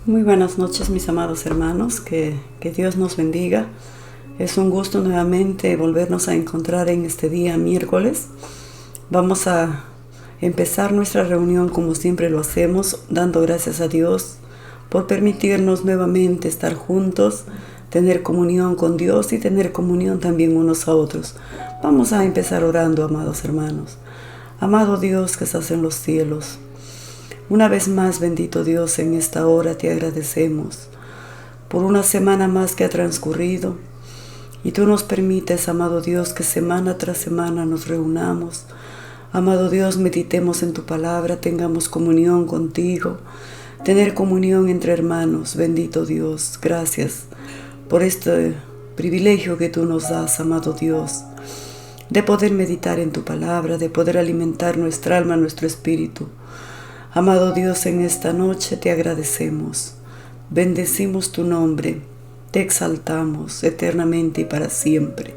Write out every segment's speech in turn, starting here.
Muy buenas noches, mis amados hermanos, que Dios nos bendiga. Es un gusto nuevamente volvernos a encontrar en este día miércoles. Vamos a empezar nuestra reunión como siempre lo hacemos, dando gracias a Dios por permitirnos nuevamente estar juntos, tener comunión con Dios y tener comunión también unos a otros. Vamos a empezar orando, amados hermanos. Amado Dios que estás en los cielos, una vez más, bendito Dios, en esta hora te agradecemos por una semana más que ha transcurrido y tú nos permites, amado Dios, que semana tras semana nos reunamos. Amado Dios, meditemos en tu palabra, tengamos comunión contigo, tener comunión entre hermanos. Bendito Dios, gracias por este privilegio que tú nos das, amado Dios, de poder meditar en tu palabra, de poder alimentar nuestra alma, nuestro espíritu. Amado Dios, en esta noche te agradecemos, bendecimos tu nombre, te exaltamos eternamente y para siempre.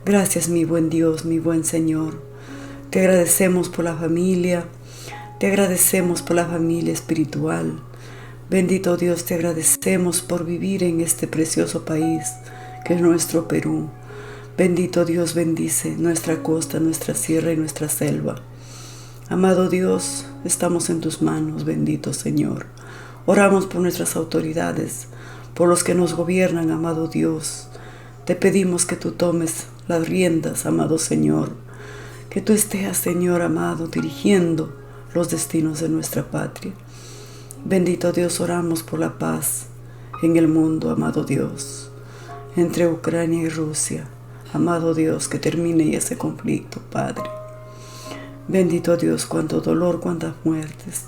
Gracias, mi buen Dios, mi buen Señor. Te agradecemos por la familia, te agradecemos por la familia espiritual. Bendito Dios, te agradecemos por vivir en este precioso país que es nuestro Perú. Bendito Dios, bendice nuestra costa, nuestra sierra y nuestra selva. Amado Dios, estamos en tus manos, bendito Señor. Oramos por nuestras autoridades, por los que nos gobiernan, amado Dios. Te pedimos que tú tomes las riendas, amado Señor. Que tú estés, Señor amado, dirigiendo los destinos de nuestra patria. Bendito Dios, oramos por la paz en el mundo, amado Dios, entre Ucrania y Rusia. Amado Dios, que termine ese conflicto, Padre. Bendito Dios, cuánto dolor, cuántas muertes.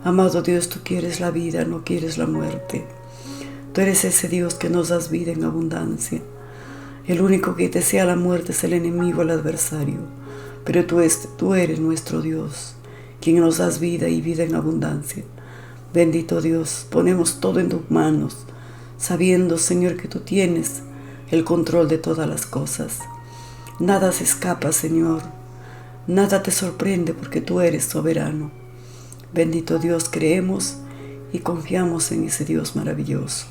Amado Dios, tú quieres la vida, no quieres la muerte. Tú eres ese Dios que nos das vida en abundancia. El único que desea la muerte es el enemigo, el adversario. Pero tú eres nuestro Dios, quien nos das vida y vida en abundancia. Bendito Dios, ponemos todo en tus manos, sabiendo, Señor, que tú tienes el control de todas las cosas. Nada se escapa, Señor. Nada te sorprende porque tú eres soberano. Bendito Dios, creemos y confiamos en ese Dios maravilloso.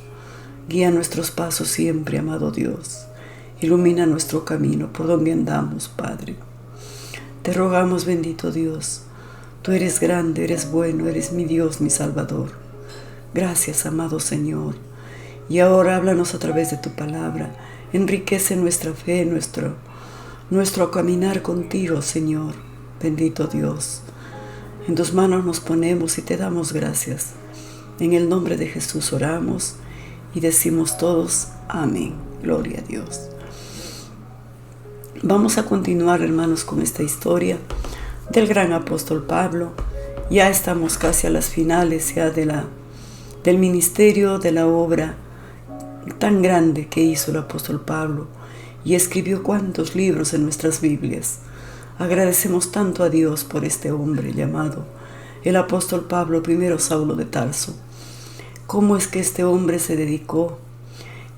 Guía nuestros pasos siempre, amado Dios. Ilumina nuestro camino por donde andamos, Padre. Te rogamos, bendito Dios. Tú eres grande, eres bueno, eres mi Dios, mi Salvador. Gracias, amado Señor. Y ahora háblanos a través de tu palabra. Enriquece nuestra fe, nuestro caminar contigo, Señor. Bendito Dios. En tus manos nos ponemos y te damos gracias. En el nombre de Jesús oramos y decimos todos amén. Gloria a Dios. Vamos a continuar, hermanos, con esta historia del gran apóstol Pablo. Ya estamos casi a las finales ya del ministerio, de la obra tan grande que hizo el apóstol Pablo. Y escribió cuántos libros en nuestras Biblias. Agradecemos tanto a Dios por este hombre llamado el apóstol Pablo, primero Saulo de Tarso. Cómo es que este hombre se dedicó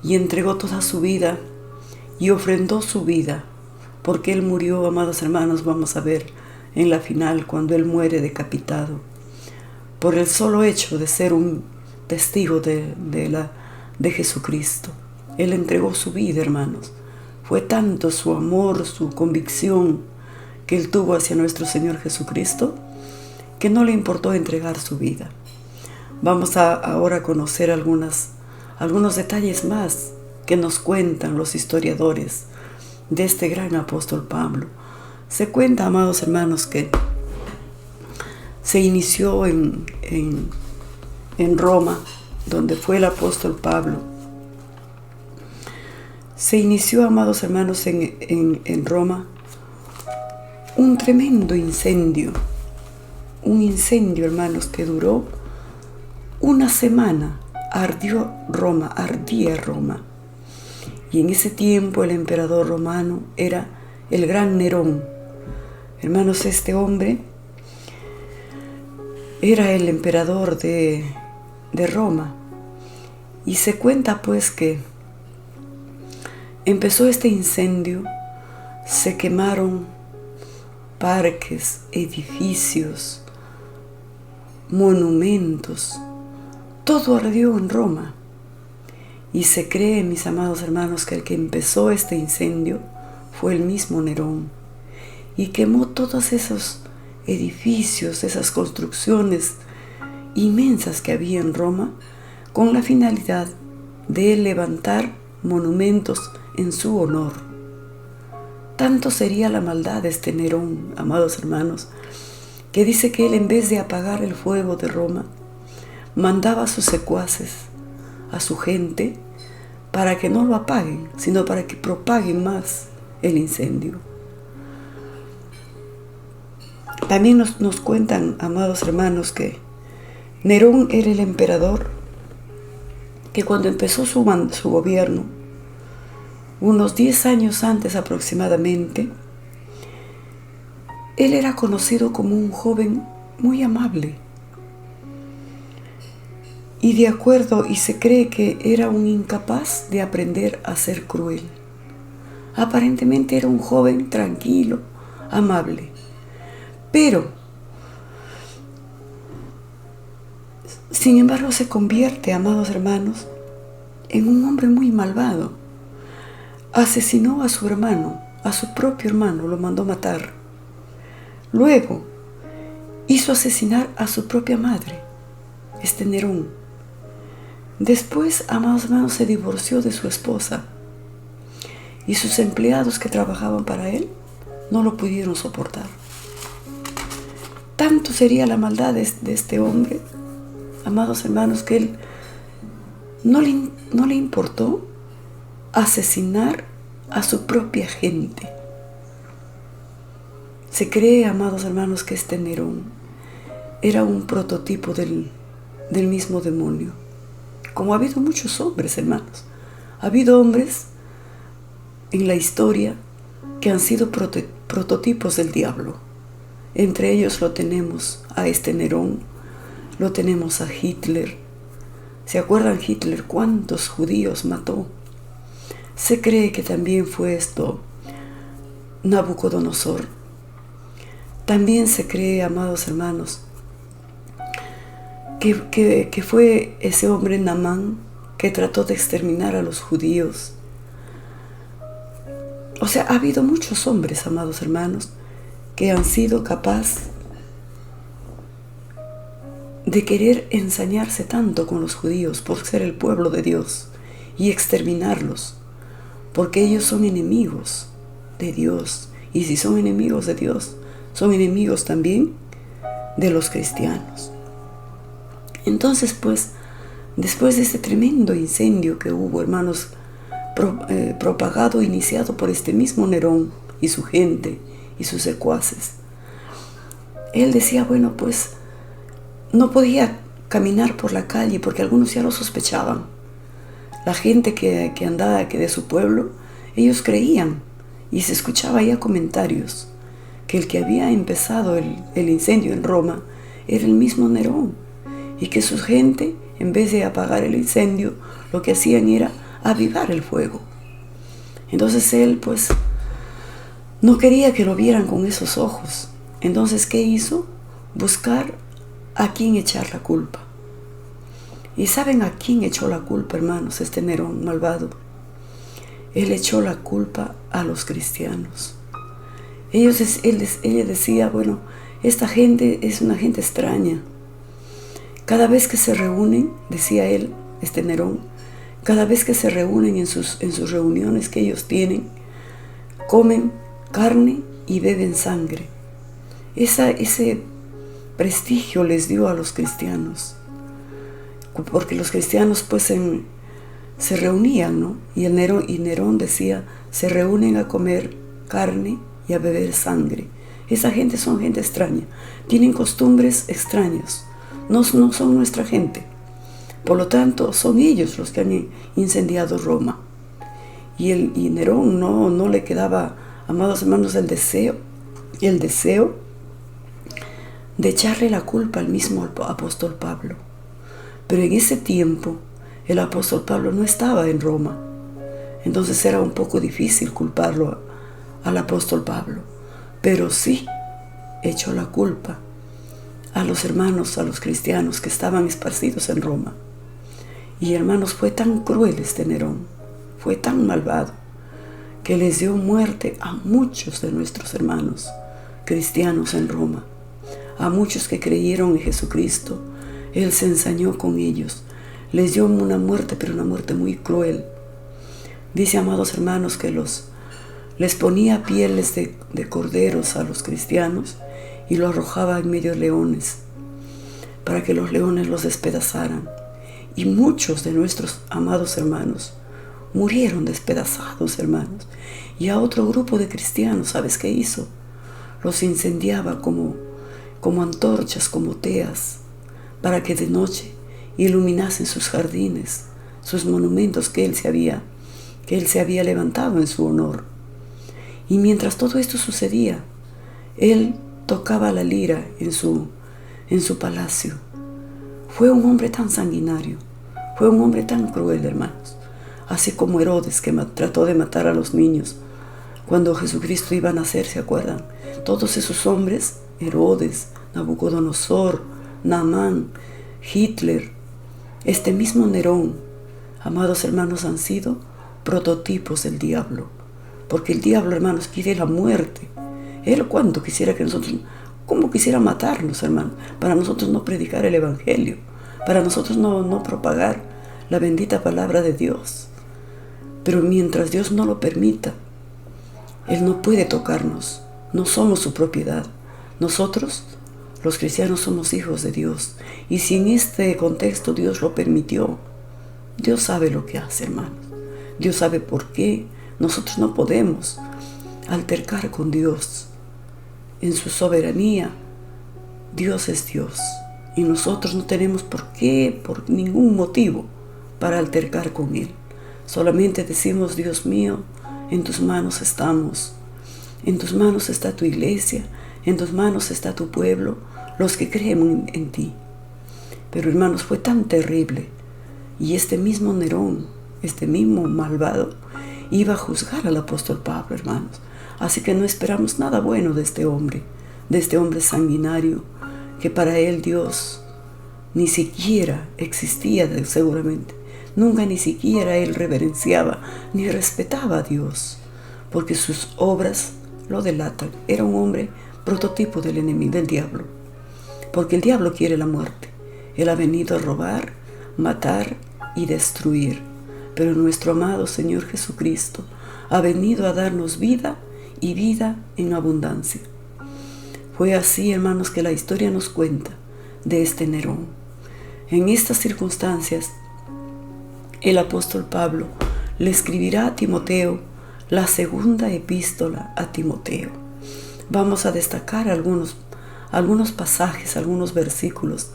y entregó toda su vida y ofrendó su vida, porque él murió, amados hermanos, vamos a ver en la final cuando él muere decapitado, por el solo hecho de ser un testigo de Jesucristo. Él entregó su vida, hermanos. Fue tanto su amor, su convicción que él tuvo hacia nuestro Señor Jesucristo, que no le importó entregar su vida. Vamos ahora a conocer algunos detalles más que nos cuentan los historiadores de este gran apóstol Pablo. Se cuenta, amados hermanos, que se inició en Roma, donde fue el apóstol Pablo. Se inició, amados hermanos, en Roma un tremendo incendio. Un incendio, hermanos, que duró una semana. Ardía Roma. Y en ese tiempo el emperador romano era el gran Nerón. Hermanos, este hombre era el emperador de Roma. Y se cuenta pues que empezó este incendio, se quemaron parques, edificios, monumentos, todo ardió en Roma. Y se cree, mis amados hermanos, que el que empezó este incendio fue el mismo Nerón. Y quemó todos esos edificios, esas construcciones inmensas que había en Roma, con la finalidad de levantar monumentos en su honor. Tanto sería la maldad de este Nerón, amados hermanos, que dice que él, en vez de apagar el fuego de Roma, mandaba a sus secuaces, a su gente, para que no lo apaguen, sino para que propaguen más el incendio. También nos cuentan, amados hermanos, que Nerón era el emperador que cuando empezó su gobierno, unos 10 años antes aproximadamente, él era conocido como un joven muy amable. Y se cree que era un incapaz de aprender a ser cruel. Aparentemente era un joven tranquilo, amable. Pero, sin embargo, se convierte, amados hermanos, en un hombre muy malvado. Asesinó a su hermano, a su propio hermano, lo mandó matar. Luego, hizo asesinar a su propia madre, este Nerón. Después, amados hermanos, se divorció de su esposa. Y sus empleados que trabajaban para él no lo pudieron soportar. Tanto sería la maldad de este hombre, amados hermanos, que él no le importó asesinar a su propia gente. Se cree, amados hermanos, que este Nerón era un prototipo del mismo demonio. Como ha habido muchos hombres, hermanos. Ha habido hombres en la historia que han sido prototipos del diablo. Entre ellos lo tenemos a este Nerón, lo tenemos a Hitler. ¿Se acuerdan Hitler cuántos judíos mató? Se cree que también fue esto Nabucodonosor. También se cree, amados hermanos, que fue ese hombre Naamán que trató de exterminar a los judíos. O sea, ha habido muchos hombres, amados hermanos, que han sido capaces de querer ensañarse tanto con los judíos por ser el pueblo de Dios y exterminarlos, porque ellos son enemigos de Dios. Y si son enemigos de Dios, son enemigos también de los cristianos. Entonces, pues, después de este tremendo incendio que hubo, hermanos, propagado, iniciado por este mismo Nerón y su gente y sus secuaces, él decía, bueno, pues, no podía caminar por la calle porque algunos ya lo sospechaban. La gente que andaba de su pueblo, ellos creían, y se escuchaba ya comentarios, que el que había empezado el incendio en Roma era el mismo Nerón. Y que su gente, en vez de apagar el incendio, lo que hacían era avivar el fuego. Entonces él, pues, no quería que lo vieran con esos ojos. Entonces, ¿qué hizo? Buscar a quién echar la culpa. ¿Y saben a quién echó la culpa, hermanos, este Nerón malvado? Él echó la culpa a los cristianos. Él decía, bueno, esta gente es una gente extraña. Cada vez que se reúnen, decía él, este Nerón, cada vez que se reúnen en sus reuniones que ellos tienen, comen carne y beben sangre. Ese prestigio les dio a los cristianos, porque los cristianos pues se reunían, ¿no? Y Nerón decía, se reúnen a comer carne y a beber sangre. Esa gente son gente extraña, tienen costumbres extrañas. No son nuestra gente. Por lo tanto, son ellos los que han incendiado Roma. Y Nerón no le quedaba, amados hermanos, el deseo de echarle la culpa al mismo apóstol Pablo. Pero en ese tiempo, el apóstol Pablo no estaba en Roma. Entonces era un poco difícil culparlo al apóstol Pablo. Pero sí echó la culpa a los hermanos, a los cristianos que estaban esparcidos en Roma. Y hermanos, fue tan cruel este Nerón, fue tan malvado, que les dio muerte a muchos de nuestros hermanos cristianos en Roma, a muchos que creyeron en Jesucristo. Él se ensañó con ellos, les dio una muerte, pero una muerte muy cruel. Dice, amados hermanos, que les ponía pieles de corderos a los cristianos y lo arrojaba en medio de leones, para que los leones los despedazaran. Y muchos de nuestros amados hermanos murieron despedazados, hermanos. Y a otro grupo de cristianos, ¿sabes qué hizo? Los incendiaba como antorchas, como teas, para que de noche iluminasen sus jardines, sus monumentos que él se había levantado en su honor. Y mientras todo esto sucedía, él tocaba la lira en su palacio. Fue un hombre tan sanguinario, fue un hombre tan cruel, hermanos, así como Herodes, que trató de matar a los niños cuando Jesucristo iba a nacer, ¿se acuerdan? Todos esos hombres, Herodes, Nabucodonosor, Naamán, Hitler, este mismo Nerón, amados hermanos, han sido prototipos del diablo, porque el diablo, hermanos, quiere la muerte. Él cuánto quisiera que nosotros, cómo quisiera matarnos, hermanos, para nosotros no predicar el evangelio, para nosotros no propagar la bendita palabra de Dios. Pero mientras Dios no lo permita, Él no puede tocarnos. No somos su propiedad. Nosotros, los cristianos, somos hijos de Dios. Y si en este contexto Dios lo permitió, Dios sabe lo que hace, hermanos. Dios sabe por qué. Nosotros no podemos altercar con Dios. En su soberanía, Dios es Dios. Y nosotros no tenemos por qué, por ningún motivo, para altercar con Él. Solamente decimos, Dios mío, en tus manos estamos. En tus manos está tu iglesia, en tus manos está tu pueblo, los que creen en ti. Pero hermanos, fue tan terrible. Y este mismo Nerón, este mismo malvado, iba a juzgar al apóstol Pablo, hermanos. Así que no esperamos nada bueno de este hombre sanguinario, que para él Dios ni siquiera existía seguramente. Nunca ni siquiera él reverenciaba ni respetaba a Dios, porque sus obras lo delatan. Era un hombre prototipo del enemigo, del diablo, porque el diablo quiere la muerte. Él ha venido a robar, matar y destruir, pero nuestro amado Señor Jesucristo ha venido a darnos vida y vida en abundancia. Fue así, hermanos, que la historia nos cuenta de este Nerón. En estas circunstancias, el apóstol Pablo le escribirá a Timoteo la segunda epístola a Timoteo. Vamos a destacar algunos pasajes, algunos versículos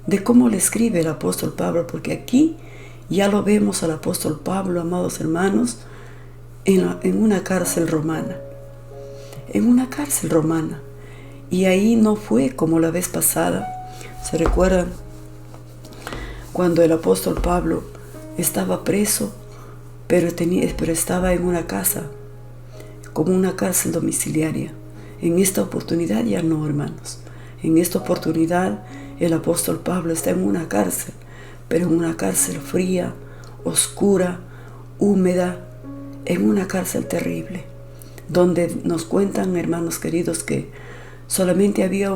de cómo le escribe el apóstol Pablo, porque aquí ya lo vemos al apóstol Pablo, amados hermanos, en una cárcel romana. En una cárcel romana. Y ahí no fue como la vez pasada. ¿Se recuerdan? Cuando el apóstol Pablo estaba preso, pero estaba en una casa, como una cárcel domiciliaria. En esta oportunidad ya no, hermanos. En esta oportunidad el apóstol Pablo está en una cárcel, pero en una cárcel fría, oscura, húmeda, en una cárcel terrible, donde nos cuentan, hermanos queridos, que solamente había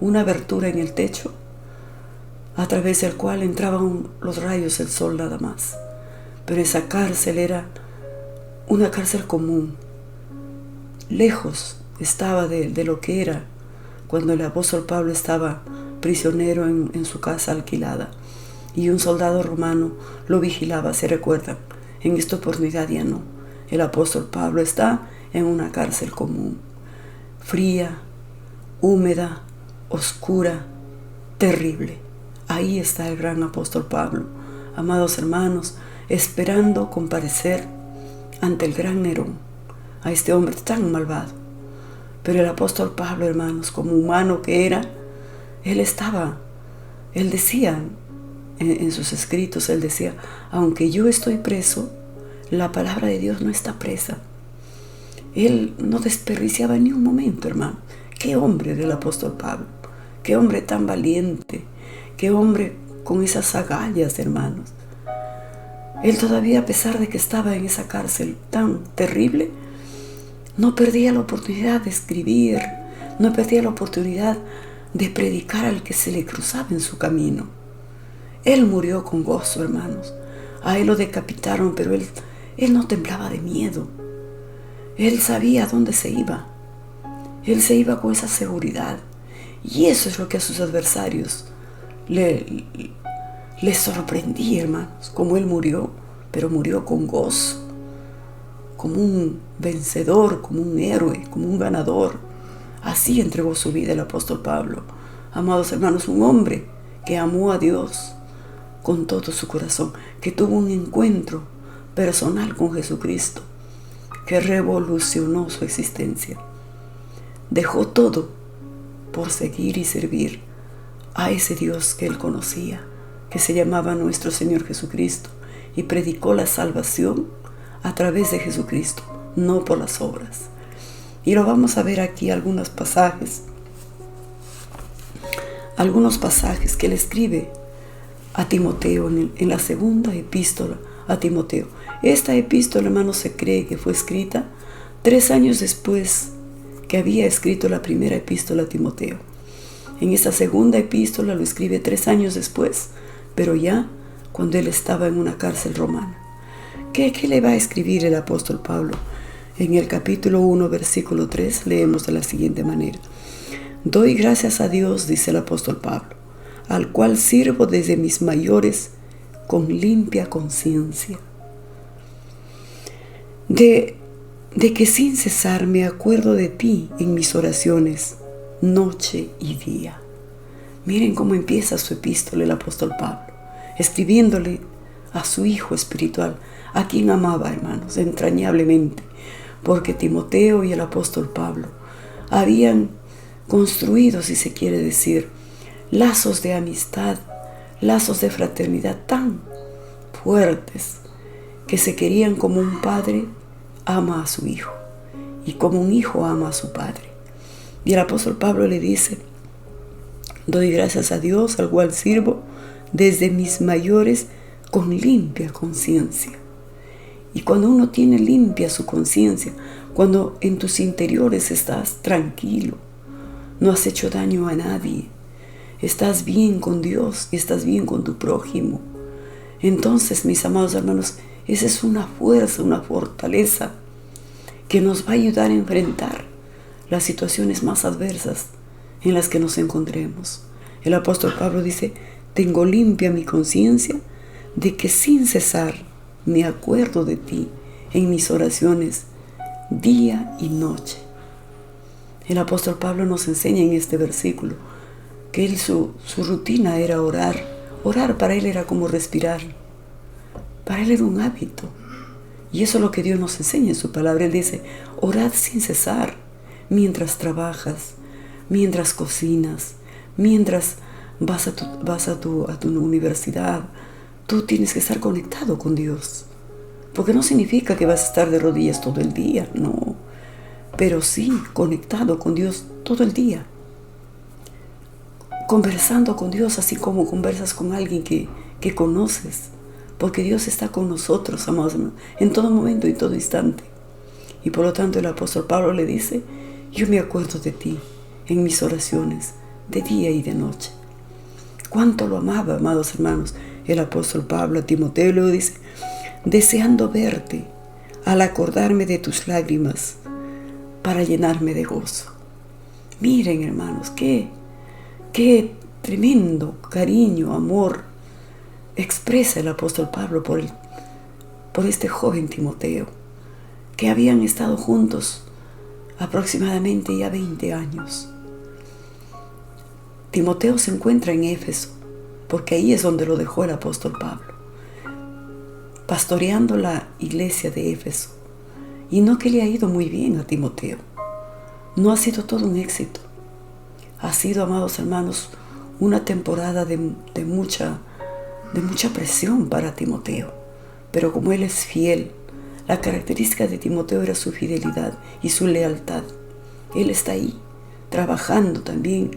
una abertura en el techo, a través del cual entraban los rayos del sol nada más. Pero esa cárcel era una cárcel común. Lejos estaba de lo que era cuando el apóstol Pablo estaba prisionero en su casa alquilada y un soldado romano lo vigilaba, ¿se recuerdan? En esta oportunidad ya no. El apóstol Pablo está en una cárcel común, fría, húmeda, oscura, terrible. Ahí está el gran apóstol Pablo, amados hermanos, esperando comparecer ante el gran Nerón, a este hombre tan malvado. Pero el apóstol Pablo, hermanos, como humano que era, él decía en sus escritos, él decía, aunque yo estoy preso, la palabra de Dios no está presa. Él no desperdiciaba ni un momento, hermano. Qué hombre del apóstol Pablo, qué hombre tan valiente, qué hombre con esas agallas, hermanos. Él todavía, a pesar de que estaba en esa cárcel tan terrible, no perdía la oportunidad de escribir, no perdía la oportunidad de predicar al que se le cruzaba en su camino. Él murió con gozo, hermanos. A él lo decapitaron, pero él no temblaba de miedo. Él sabía a dónde se iba. Él se iba con esa seguridad. Y eso es lo que a sus adversarios les sorprendía, hermanos, como él murió, pero murió con gozo, como un vencedor, como un héroe, como un ganador. Así entregó su vida el apóstol Pablo. Amados hermanos, un hombre que amó a Dios con todo su corazón, que tuvo un encuentro personal con Jesucristo, que revolucionó su existencia. Dejó todo por seguir y servir a ese Dios que él conocía, que se llamaba nuestro Señor Jesucristo, y predicó la salvación a través de Jesucristo, no por las obras. Y lo vamos a ver aquí algunos pasajes que él escribe a Timoteo en la segunda epístola a Timoteo. Esta epístola, hermanos, se cree que fue escrita 3 años después que había escrito la primera epístola a Timoteo. En esta segunda epístola lo escribe 3 años después, pero ya cuando él estaba en una cárcel romana. ¿Qué le va a escribir el apóstol Pablo? En el capítulo 1, versículo 3, leemos de la siguiente manera. Doy gracias a Dios, dice el apóstol Pablo, al cual sirvo desde mis mayores con limpia conciencia, de que sin cesar me acuerdo de ti en mis oraciones, noche y día. Miren cómo empieza su epístola el apóstol Pablo, escribiéndole a su hijo espiritual, a quien amaba, hermanos, entrañablemente, porque Timoteo y el apóstol Pablo habían construido, si se quiere decir, lazos de amistad, lazos de fraternidad tan fuertes, que se querían como un padre ama a su hijo y como un hijo ama a su padre. Y el apóstol Pablo le dice, doy gracias a Dios, al cual sirvo desde mis mayores con limpia conciencia. Y cuando uno tiene limpia su conciencia, cuando en tus interiores estás tranquilo, no has hecho daño a nadie, estás bien con Dios y estás bien con tu prójimo, entonces, mis amados hermanos, esa es una fuerza, una fortaleza que nos va a ayudar a enfrentar las situaciones más adversas en las que nos encontremos. El apóstol Pablo dice, tengo limpia mi conciencia de que sin cesar me acuerdo de ti en mis oraciones día y noche. El apóstol Pablo nos enseña en este versículo que su rutina era orar. Orar para él era como respirar. Para él era un hábito. Y eso es lo que Dios nos enseña en su palabra. Él dice, orad sin cesar, mientras trabajas, mientras cocinas, mientras vas a tu universidad. Tú tienes que estar conectado con Dios. Porque no significa que vas a estar de rodillas todo el día, no. Pero sí conectado con Dios todo el día. Conversando con Dios así como conversas con alguien que conoces. Porque Dios está con nosotros, amados hermanos, en todo momento y todo instante. Y por lo tanto el apóstol Pablo le dice, yo me acuerdo de ti en mis oraciones, de día y de noche. Cuánto lo amaba, amados hermanos, el apóstol Pablo a Timoteo. Luego dice, deseando verte al acordarme de tus lágrimas para llenarme de gozo. Miren, hermanos, qué tremendo cariño, amor expresa el apóstol Pablo por este joven Timoteo, que habían estado juntos aproximadamente ya 20 años. Timoteo se encuentra en Éfeso, porque ahí es donde lo dejó el apóstol Pablo, pastoreando la iglesia de Éfeso. Y no que le ha ido muy bien a Timoteo, no ha sido todo un éxito. Ha sido, amados hermanos, una temporada de mucha presión para Timoteo. Pero como él es fiel, la característica de Timoteo era su fidelidad y su lealtad. Él está ahí, trabajando también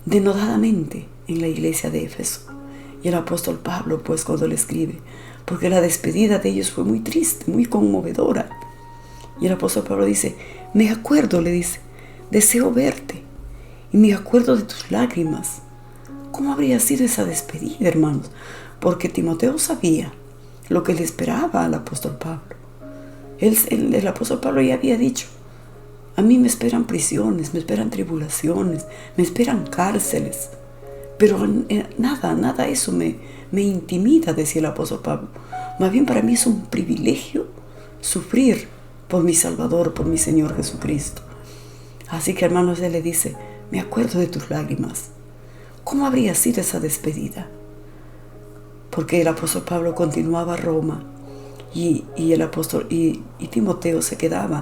denodadamente en la iglesia de Éfeso. Y el apóstol Pablo, pues, cuando le escribe, porque la despedida de ellos fue muy triste, muy conmovedora. Y el apóstol Pablo dice, me acuerdo, le dice, deseo verte y me acuerdo de tus lágrimas. ¿Cómo habría sido esa despedida, hermanos? Porque Timoteo sabía lo que le esperaba al apóstol Pablo. El apóstol Pablo ya había dicho, a mí me esperan prisiones, me esperan tribulaciones, me esperan cárceles. Pero nada eso me intimida, decía el apóstol Pablo. Más bien para mí es un privilegio sufrir por mi Salvador, por mi Señor Jesucristo. Así que, hermanos, él le dice, me acuerdo de tus lágrimas. ¿Cómo habría sido esa despedida? Porque el apóstol Pablo continuaba a Roma y el apóstol y Timoteo se quedaba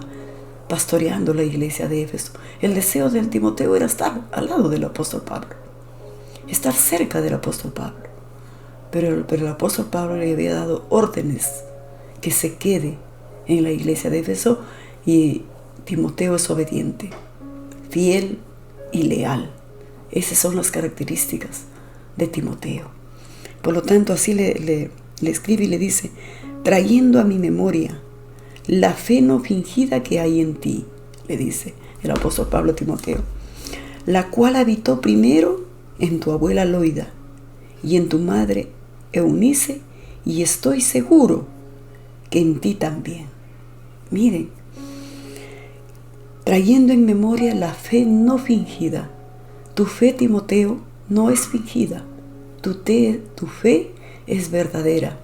pastoreando la iglesia de Éfeso. El deseo del Timoteo era estar al lado del apóstol Pablo, estar cerca del apóstol Pablo. Pero el apóstol Pablo le había dado órdenes que se quede en la iglesia de Éfeso y Timoteo es obediente, fiel y leal. Esas son las características de Timoteo. Por lo tanto, así le escribe y le dice, trayendo a mi memoria la fe no fingida que hay en ti, le dice el apóstol Pablo a Timoteo, la cual habitó primero en tu abuela Loida y en tu madre Eunice, y estoy seguro que en ti también. Miren, trayendo en memoria la fe no fingida. Tu fe, Timoteo, no es fingida. Tu fe es verdadera.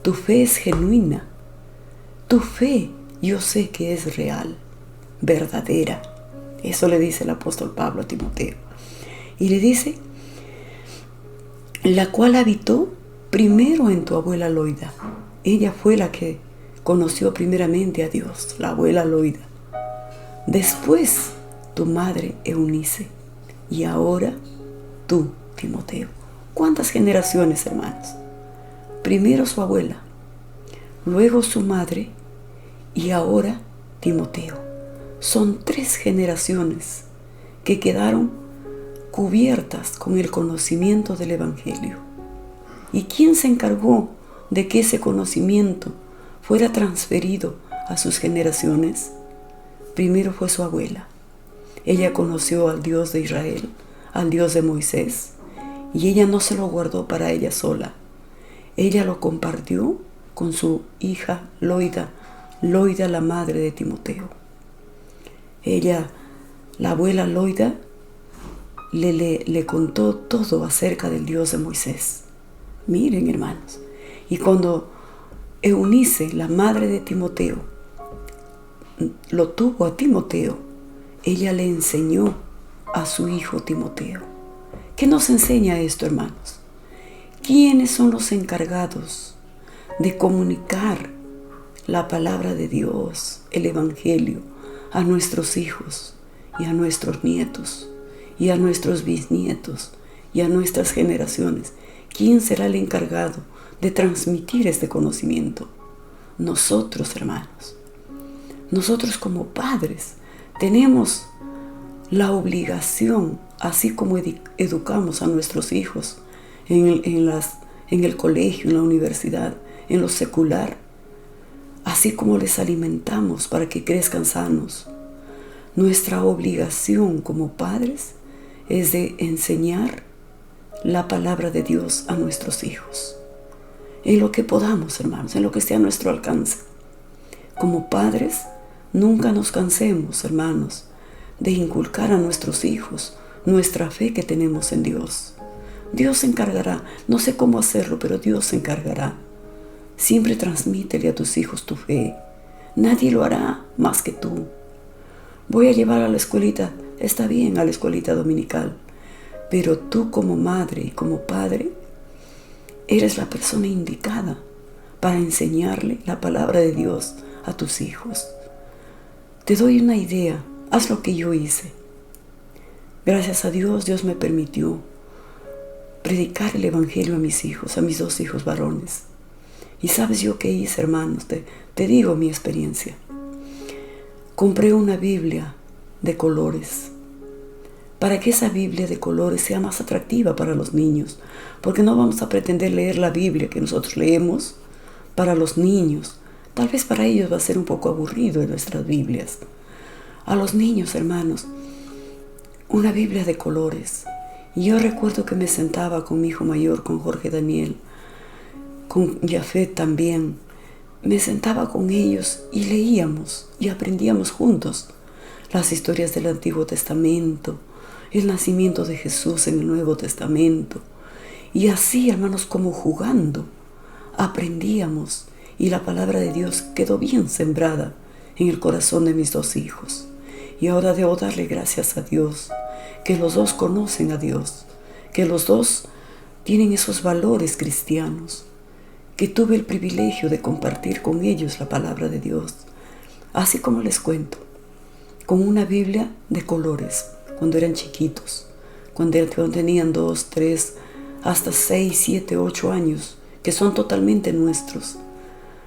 Tu fe es genuina. Tu fe yo sé que es real, verdadera. Eso le dice el apóstol Pablo a Timoteo. Y le dice, la cual habitó primero en tu abuela Loida. Ella fue la que conoció primeramente a Dios, la abuela Loida. Después tu madre Eunice. Y ahora tú, Timoteo. ¿Cuántas generaciones, hermanos? Primero su abuela, luego su madre y ahora Timoteo. Son 3 generaciones que quedaron cubiertas con el conocimiento del Evangelio. ¿Y quién se encargó de que ese conocimiento fuera transferido a sus generaciones? Primero fue su abuela. Ella conoció al Dios de Israel, al Dios de Moisés, y ella no se lo guardó para ella sola. Ella lo compartió con su hija Loida, la madre de Timoteo. Ella, la abuela Loida, le contó todo acerca del Dios de Moisés. Miren, hermanos, y cuando Eunice, la madre de Timoteo, lo tuvo a Timoteo, ella le enseñó a su hijo Timoteo. ¿Qué nos enseña esto, hermanos? ¿Quiénes son los encargados de comunicar la palabra de Dios, el Evangelio, a nuestros hijos y a nuestros nietos y a nuestros bisnietos y a nuestras generaciones? ¿Quién será el encargado de transmitir este conocimiento? Nosotros, hermanos. Nosotros como padres tenemos la obligación, así como educamos a nuestros hijos en el colegio, en la universidad, en lo secular, así como les alimentamos para que crezcan sanos. Nuestra obligación como padres es de enseñar la palabra de Dios a nuestros hijos. En lo que podamos, hermanos, en lo que esté a nuestro alcance. Como padres, nunca nos cansemos, hermanos, de inculcar a nuestros hijos nuestra fe que tenemos en Dios. Dios se encargará. No sé cómo hacerlo, pero Dios se encargará. Siempre transmítele a tus hijos tu fe. Nadie lo hará más que tú. Voy a llevar a la escuelita, está bien, a la escuelita dominical, pero tú como madre y como padre eres la persona indicada para enseñarle la palabra de Dios a tus hijos. Te doy una idea, haz lo que yo hice. Gracias a Dios, Dios me permitió predicar el Evangelio a mis hijos, a mis 2 hijos varones. Y sabes yo qué hice, hermanos, te digo mi experiencia. Compré una Biblia de colores. para que esa Biblia de colores sea más atractiva para los niños, porque no vamos a pretender leer la Biblia que nosotros leemos para los niños. Tal vez para ellos va a ser un poco aburrido en nuestras Biblias. A los niños, hermanos, una Biblia de colores. Y yo recuerdo que me sentaba con mi hijo mayor, con Jorge Daniel, con Jafet también. Me sentaba con ellos y leíamos y aprendíamos juntos las historias del Antiguo Testamento, el nacimiento de Jesús en el Nuevo Testamento. Y así, hermanos, como jugando, aprendíamos y la palabra de Dios quedó bien sembrada en el corazón de mis dos hijos. Y ahora debo darle gracias a Dios, que los dos conocen a Dios, que los dos tienen esos valores cristianos, que tuve el privilegio de compartir con ellos la palabra de Dios. Así como les cuento, con una Biblia de colores, cuando eran chiquitos, cuando tenían 2, 3, hasta 6, 7, 8 años, que son totalmente nuestros.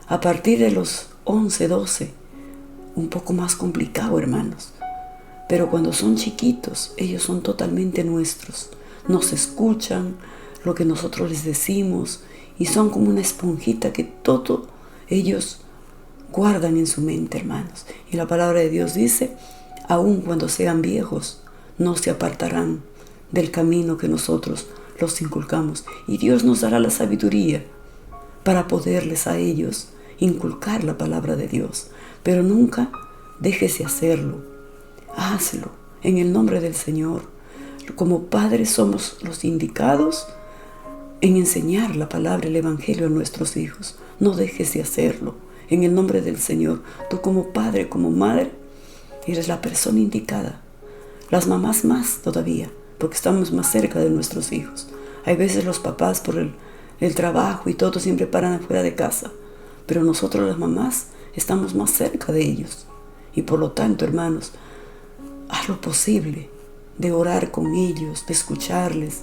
A partir de los 11, 12, un poco más complicado, hermanos. Pero cuando son chiquitos, ellos son totalmente nuestros. Nos escuchan lo que nosotros les decimos y son como una esponjita que todo ellos guardan en su mente, hermanos. Y la palabra de Dios dice, aun cuando sean viejos, no se apartarán del camino que nosotros los inculcamos. Y Dios nos dará la sabiduría para poderles a ellos inculcar la palabra de Dios. Pero nunca dejes de hacerlo. Hazlo en el nombre del Señor. Como padres somos los indicados en enseñar la palabra, el Evangelio a nuestros hijos. No dejes de hacerlo en el nombre del Señor. Tú como padre, como madre, eres la persona indicada. Las mamás más todavía, porque estamos más cerca de nuestros hijos. Hay veces los papás por el trabajo y todo siempre paran afuera de casa, pero nosotros las mamás estamos más cerca de ellos. Y por lo tanto, hermanos, haz lo posible de orar con ellos, de escucharles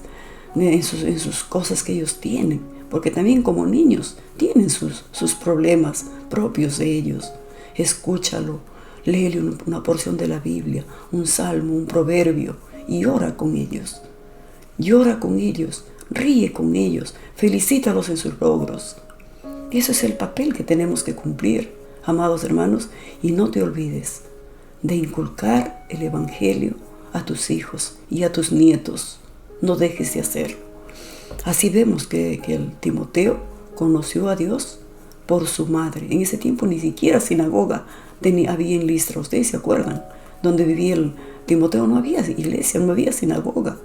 en sus cosas que ellos tienen, porque también como niños tienen sus problemas propios de ellos. Escúchalo, léele una porción de la Biblia, un salmo, un proverbio, y ora con ellos. Llora con ellos, ríe con ellos, felicítalos en sus logros. Y ese es el papel que tenemos que cumplir, amados hermanos, y no te olvides de inculcar el Evangelio a tus hijos y a tus nietos. No dejes de hacerlo. Así vemos que el Timoteo conoció a Dios por su madre. En ese tiempo ni siquiera sinagoga había en Listra. ¿Ustedes se acuerdan? Donde vivía el Timoteo no había iglesia, no había sinagoga.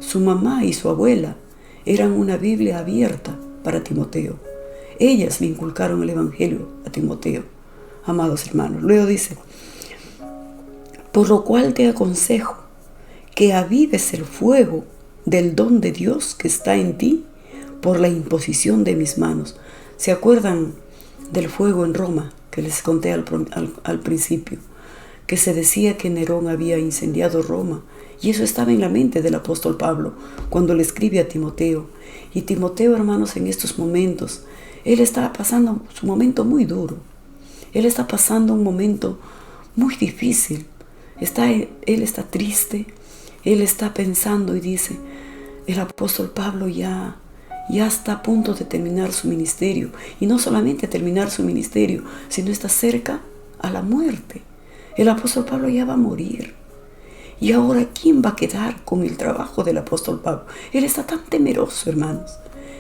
Su mamá y su abuela eran una Biblia abierta para Timoteo. Ellas le inculcaron el Evangelio a Timoteo, amados hermanos. Luego dice, por lo cual te aconsejo que avives el fuego del don de Dios que está en ti por la imposición de mis manos. ¿Se acuerdan del fuego en Roma que les conté al principio? Que se decía que Nerón había incendiado Roma. Y eso estaba en la mente del apóstol Pablo cuando le escribe a Timoteo. Y Timoteo, hermanos, en estos momentos, él está pasando su momento muy duro. Él está pasando un momento muy difícil. Él está triste. Él está pensando y dice, el apóstol Pablo ya está a punto de terminar su ministerio. Y no solamente terminar su ministerio, sino está cerca a la muerte. El apóstol Pablo ya va a morir. Y ahora, ¿quién va a quedar con el trabajo del apóstol Pablo? Él está tan temeroso, hermanos.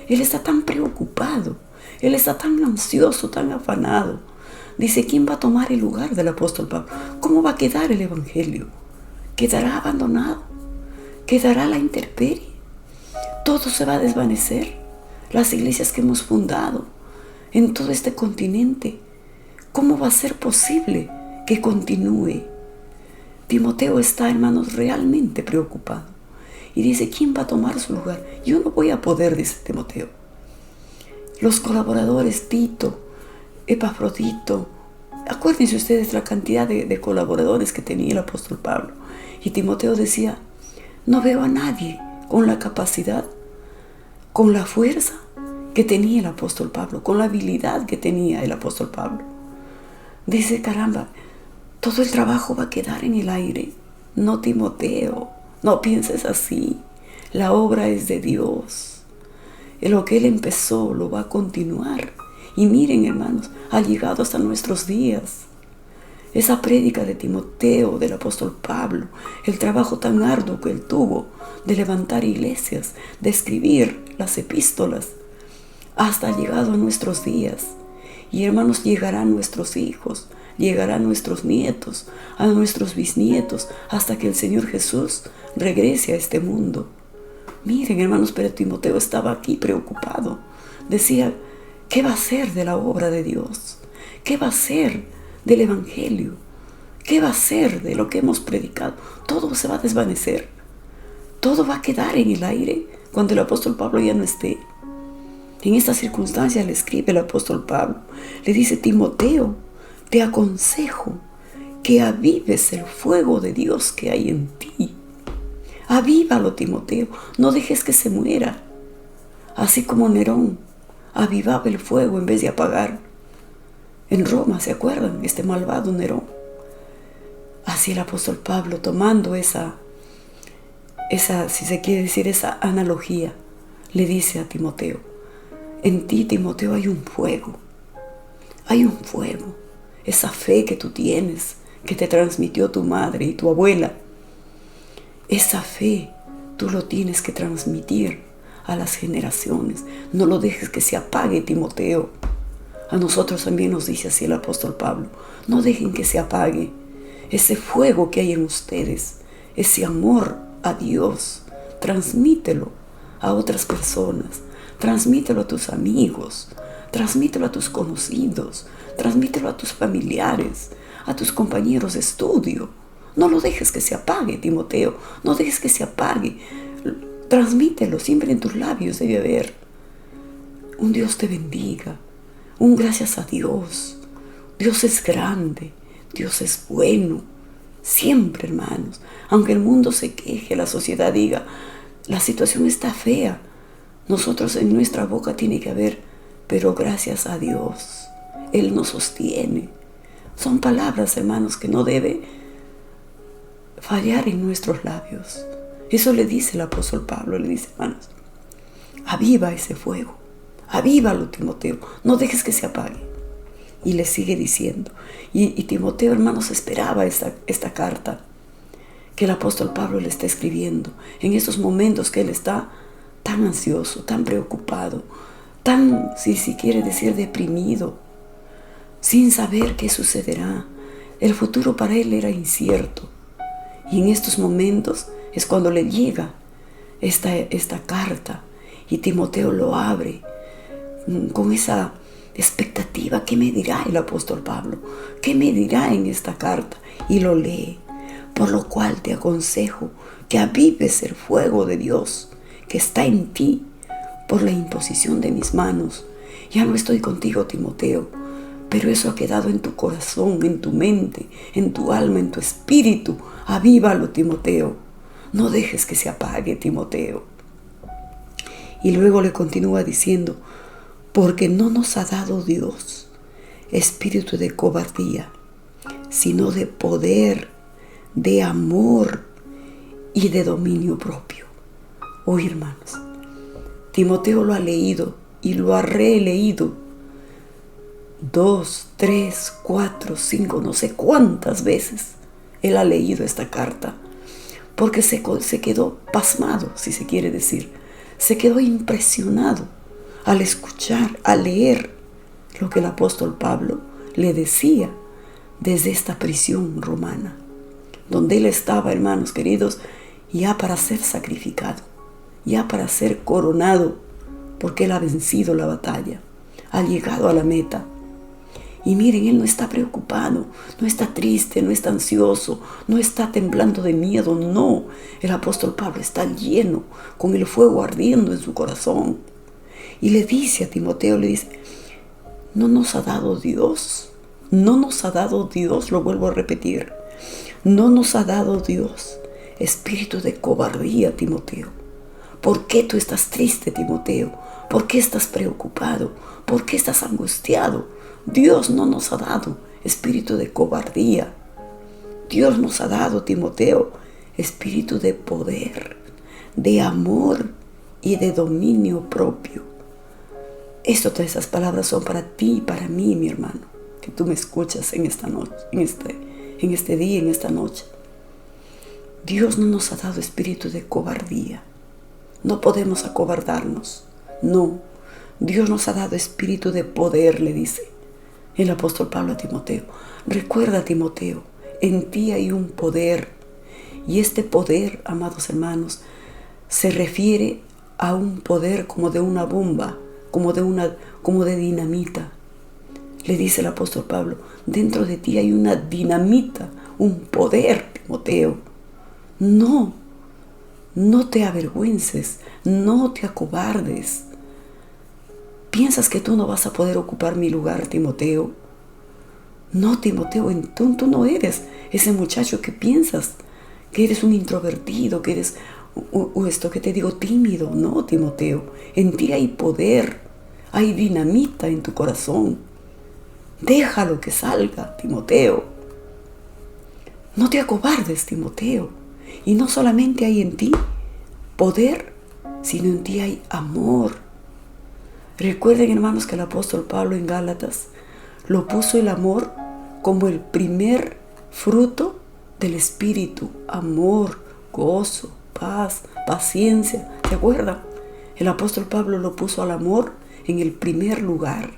Él está tan preocupado. Él está tan ansioso, tan afanado. Dice, ¿quién va a tomar el lugar del apóstol Pablo? ¿Cómo va a quedar el evangelio? ¿Quedará abandonado? ¿Quedará a la intemperie? Todo se va a desvanecer. Las iglesias que hemos fundado en todo este continente, ¿cómo va a ser posible que continúe? Timoteo está, hermanos, realmente preocupado. Y dice, ¿quién va a tomar su lugar? Yo no voy a poder, dice Timoteo. Los colaboradores, Tito, Epafrodito, acuérdense ustedes la cantidad de colaboradores que tenía el apóstol Pablo. Y Timoteo decía, no veo a nadie con la capacidad, con la fuerza que tenía el apóstol Pablo, con la habilidad que tenía el apóstol Pablo. Dice, caramba, todo el trabajo va a quedar en el aire. No, Timoteo, No pienses así. La obra es de Dios. Lo que Él empezó lo va a continuar. Y miren, hermanos, ha llegado hasta nuestros días. Esa prédica de Timoteo, del apóstol Pablo, el trabajo tan arduo que él tuvo de levantar iglesias, de escribir las epístolas, hasta ha llegado a nuestros días. Y hermanos, llegarán nuestros hijos, llegarán nuestros nietos, a nuestros bisnietos, hasta que el Señor Jesús regrese a este mundo. Miren, hermanos, pero Timoteo estaba aquí preocupado. Decía, ¿qué va a ser de la obra de Dios? ¿Qué va a ser del Evangelio? ¿Qué va a ser de lo que hemos predicado? Todo se va a desvanecer. Todo va a quedar en el aire cuando el apóstol Pablo ya no esté. En esta circunstancia le escribe el apóstol Pablo. Le dice, Timoteo, te aconsejo que avives el fuego de Dios que hay en ti. Avívalo, Timoteo, no dejes que se muera. Así como Nerón avivaba el fuego en vez de apagar. En Roma, ¿se acuerdan? Este malvado Nerón. Así el apóstol Pablo, tomando esa, si se quiere decir, esa analogía, le dice a Timoteo, en ti, Timoteo, hay un fuego. Hay un fuego. Esa fe que tú tienes, que te transmitió tu madre y tu abuela. Esa fe tú lo tienes que transmitir a las generaciones. No lo dejes que se apague, Timoteo. A nosotros también nos dice así el apóstol Pablo. No dejen que se apague ese fuego que hay en ustedes, ese amor a Dios. Transmítelo a otras personas. Transmítelo a tus amigos. Transmítelo a tus conocidos. Transmítelo a tus familiares, a tus compañeros de estudio. No lo dejes que se apague, Timoteo. No dejes que se apague. Transmítelo, siempre en tus labios debe haber un Dios te bendiga, un gracias a Dios. Dios es grande, Dios es bueno. Siempre, hermanos, aunque el mundo se queje, la sociedad diga, la situación está fea, nosotros en nuestra boca tiene que haber, pero gracias a Dios, Él nos sostiene. Son palabras, hermanos, que no debe fallar en nuestros labios. Eso le dice el apóstol Pablo, le dice, hermanos, aviva ese fuego, avívalo, Timoteo, no dejes que se apague. Y le sigue diciendo, y Timoteo, hermanos, esperaba esta carta que el apóstol Pablo le está escribiendo en esos momentos que él está tan ansioso, tan preocupado, tan, si quiere decir, deprimido, sin saber qué sucederá. El futuro para él era incierto. Y en estos momentos es cuando le llega esta carta y Timoteo lo abre con esa expectativa. ¿Qué me dirá el apóstol Pablo? ¿Qué me dirá en esta carta? Y lo lee. Por lo cual te aconsejo que avives el fuego de Dios que está en ti por la imposición de mis manos. Ya no estoy contigo, Timoteo, pero eso ha quedado en tu corazón, en tu mente, en tu alma, en tu espíritu. Avívalo, Timoteo. No dejes que se apague, Timoteo. Y luego le continúa diciendo, porque no nos ha dado Dios espíritu de cobardía, sino de poder, de amor y de dominio propio. Hoy, hermanos, Timoteo lo ha leído y lo ha releído 2, 3, 4, 5, no sé cuántas veces él ha leído esta carta, porque se quedó pasmado, si se quiere decir. Se quedó impresionado al escuchar, al leer lo que el apóstol Pablo le decía desde esta prisión romana, donde él estaba, hermanos queridos, ya para ser sacrificado, ya para ser coronado, porque él ha vencido la batalla, ha llegado a la meta. Y miren, él no está preocupado, no está triste, no está ansioso, no está temblando de miedo, no. El apóstol Pablo está lleno, con el fuego ardiendo en su corazón. Y le dice a Timoteo, le dice, no nos ha dado Dios, no nos ha dado Dios, lo vuelvo a repetir, no nos ha dado Dios espíritu de cobardía, Timoteo. ¿Por qué tú estás triste, Timoteo? ¿Por qué estás preocupado? ¿Por qué estás angustiado? Dios no nos ha dado espíritu de cobardía. Dios nos ha dado, Timoteo, espíritu de poder, de amor y de dominio propio. Todas esas palabras son para ti y para mí, mi hermano, que tú me escuchas en esta noche, en este día, en esta noche. Dios no nos ha dado espíritu de cobardía. No podemos acobardarnos. No. Dios nos ha dado espíritu de poder, le dice el apóstol Pablo a Timoteo. Recuerda, Timoteo, en ti hay un poder. Y este poder, amados hermanos, se refiere a un poder como de una bomba, como de dinamita. Le dice el apóstol Pablo, dentro de ti hay una dinamita, un poder, Timoteo. No te avergüences, no te acobardes. ¿Piensas que tú no vas a poder ocupar mi lugar, Timoteo? No, Timoteo, tú no eres ese muchacho que piensas que eres un introvertido, que eres tímido. No, Timoteo, en ti hay poder, hay dinamita en tu corazón. Déjalo que salga, Timoteo. No te acobardes, Timoteo. Y no solamente hay en ti poder, sino en ti hay amor. Recuerden, hermanos, que el apóstol Pablo en Gálatas lo puso el amor como el primer fruto del Espíritu. Amor, gozo, paz, paciencia. ¿Se acuerdan? El apóstol Pablo lo puso al amor en el primer lugar.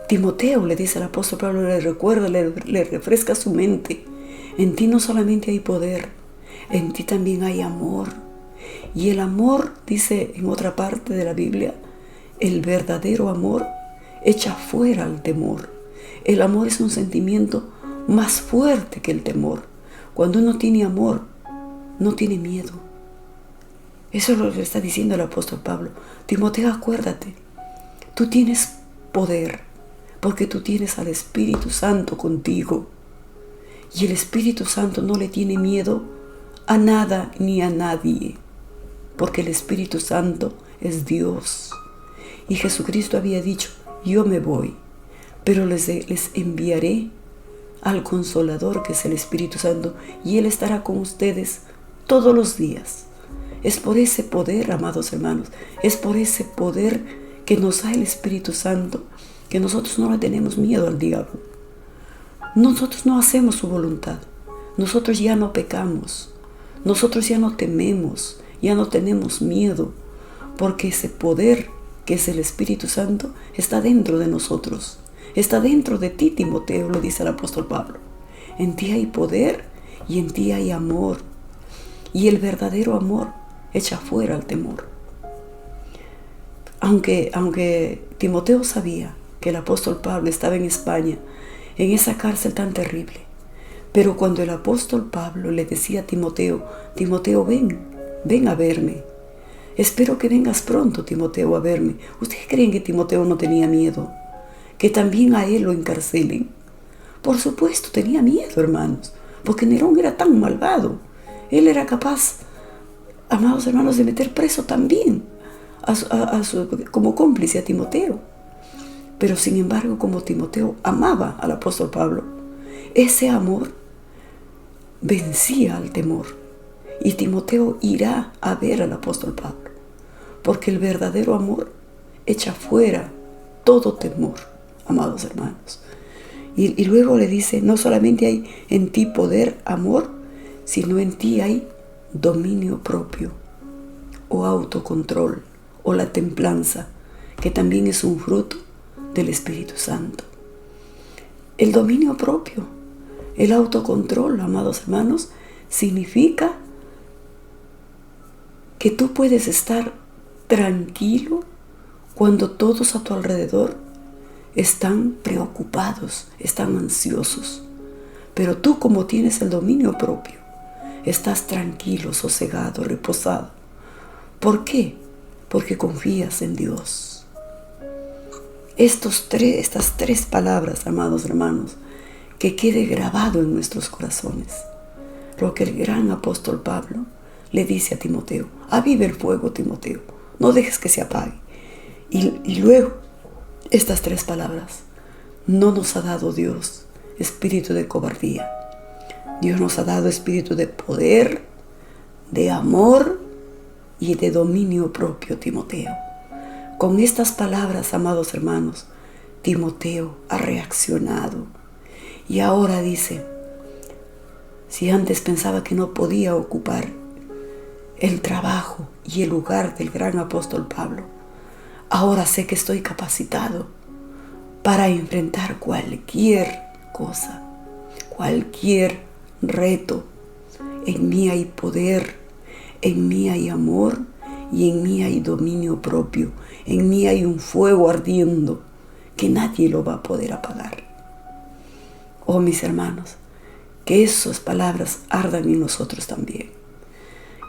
Timoteo, le dice el apóstol Pablo, le recuerda, le refresca su mente. En ti no solamente hay poder, en ti también hay amor. Y el amor, dice en otra parte de la Biblia, el verdadero amor echa fuera el temor. El amor es un sentimiento más fuerte que el temor. Cuando uno tiene amor, no tiene miedo. Eso es lo que está diciendo el apóstol Pablo. Timoteo, acuérdate, tú tienes poder porque tú tienes al Espíritu Santo contigo. Y el Espíritu Santo no le tiene miedo a nada ni a nadie, porque el Espíritu Santo es Dios. Y Jesucristo había dicho, yo me voy, pero les enviaré al Consolador, que es el Espíritu Santo, y Él estará con ustedes todos los días. Es por ese poder, amados hermanos, es por ese poder que nos da el Espíritu Santo, que nosotros no le tenemos miedo al diablo. Nosotros no hacemos su voluntad. Nosotros ya no pecamos. Nosotros ya no tememos, ya no tenemos miedo, porque ese poder que es el Espíritu Santo está dentro de nosotros. Está dentro de ti, Timoteo, lo dice el apóstol Pablo. En ti hay poder y en ti hay amor. Y el verdadero amor echa fuera el temor. Aunque Timoteo sabía que el apóstol Pablo estaba en España, en esa cárcel tan terrible, pero cuando el apóstol Pablo le decía a Timoteo, Timoteo, ven a verme. Espero que vengas pronto, Timoteo, a verme. ¿Ustedes creen que Timoteo no tenía miedo? Que también a él lo encarcelen. Por supuesto, tenía miedo, hermanos, porque Nerón era tan malvado. Él era capaz, amados hermanos, de meter preso también como cómplice a Timoteo. Pero sin embargo, como Timoteo amaba al apóstol Pablo, ese amor vencía al temor. Y Timoteo irá a ver al apóstol Pablo, porque el verdadero amor echa fuera todo temor, amados hermanos. Y luego le dice, no solamente hay en ti poder, amor, sino en ti hay dominio propio, o autocontrol, o la templanza, que también es un fruto del Espíritu Santo. El dominio propio, el autocontrol, amados hermanos, significa que tú puedes estar tranquilo cuando todos a tu alrededor están preocupados, están ansiosos. Pero tú, como tienes el dominio propio, estás tranquilo, sosegado, reposado. ¿Por qué? Porque confías en Dios. Estas tres palabras, amados hermanos, que quede grabado en nuestros corazones. Lo que el gran apóstol Pablo le dice a Timoteo: aviva el fuego, Timoteo, no dejes que se apague. Y luego, estas tres palabras: no nos ha dado Dios espíritu de cobardía, Dios nos ha dado espíritu de poder, de amor y de dominio propio, Timoteo. Con estas palabras, amados hermanos, Timoteo ha reaccionado y ahora dice, si antes pensaba que no podía ocupar el trabajo y el lugar del gran apóstol Pablo, ahora sé que estoy capacitado para enfrentar cualquier cosa, cualquier reto. En mí hay poder, en mí hay amor y en mí hay dominio propio. En mí hay un fuego ardiendo que nadie lo va a poder apagar. Oh, mis hermanos, que esas palabras ardan en nosotros también.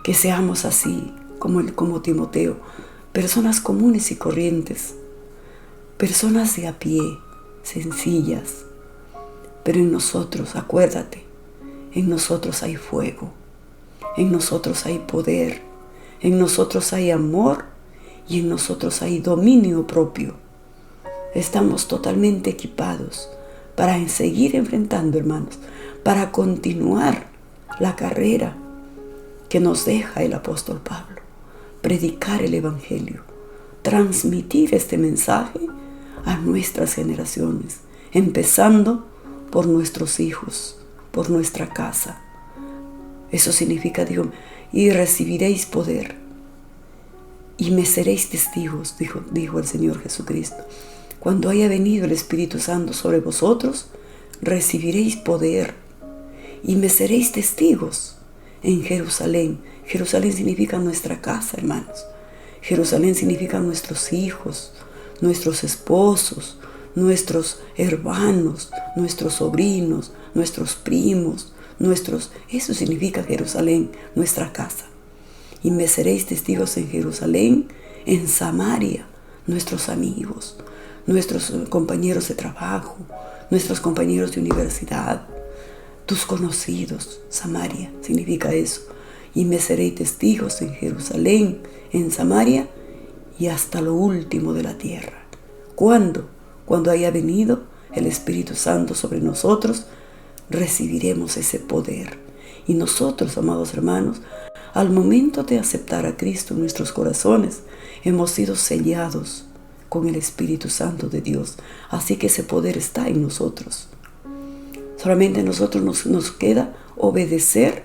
Que seamos así como Timoteo, personas comunes y corrientes, personas de a pie, sencillas. Pero en nosotros, acuérdate, en nosotros hay fuego, en nosotros hay poder, en nosotros hay amor y en nosotros hay dominio propio. Estamos totalmente equipados para seguir enfrentando, hermanos, para continuar la carrera que nos deja el apóstol Pablo, predicar el evangelio, transmitir este mensaje a nuestras generaciones, empezando por nuestros hijos, por nuestra casa. Eso significa, y recibiréis poder y me seréis testigos, dijo el Señor Jesucristo. Cuando haya venido el Espíritu Santo sobre vosotros, recibiréis poder y me seréis testigos en Jerusalén. Jerusalén significa nuestra casa, hermanos. Jerusalén significa nuestros hijos, nuestros esposos, nuestros hermanos, nuestros sobrinos, nuestros primos, eso significa Jerusalén, nuestra casa. Y me seréis testigos en Jerusalén, en Samaria, nuestros amigos, nuestros compañeros de trabajo, nuestros compañeros de universidad, tus conocidos. Samaria significa eso. Y me seréis testigos en Jerusalén, en Samaria y hasta lo último de la tierra. ¿Cuándo? Cuando haya venido el Espíritu Santo sobre nosotros, recibiremos ese poder. Y nosotros, amados hermanos, al momento de aceptar a Cristo en nuestros corazones, hemos sido sellados con el Espíritu Santo de Dios. Así que ese poder está en nosotros. Solamente a nosotros nos queda obedecer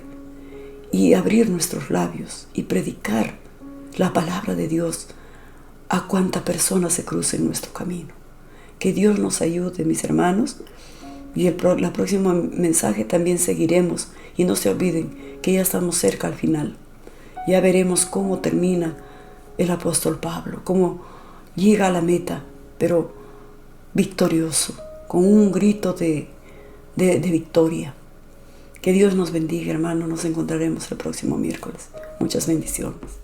y abrir nuestros labios y predicar la palabra de Dios a cuanta persona se cruce en nuestro camino. Que Dios nos ayude, mis hermanos. Y el próximo mensaje también seguiremos. Y no se olviden que ya estamos cerca al final. Ya veremos cómo termina el apóstol Pablo, cómo llega a la meta, pero victorioso, con un grito de victoria. Que Dios nos bendiga, hermano. Nos encontraremos el próximo miércoles. Muchas bendiciones.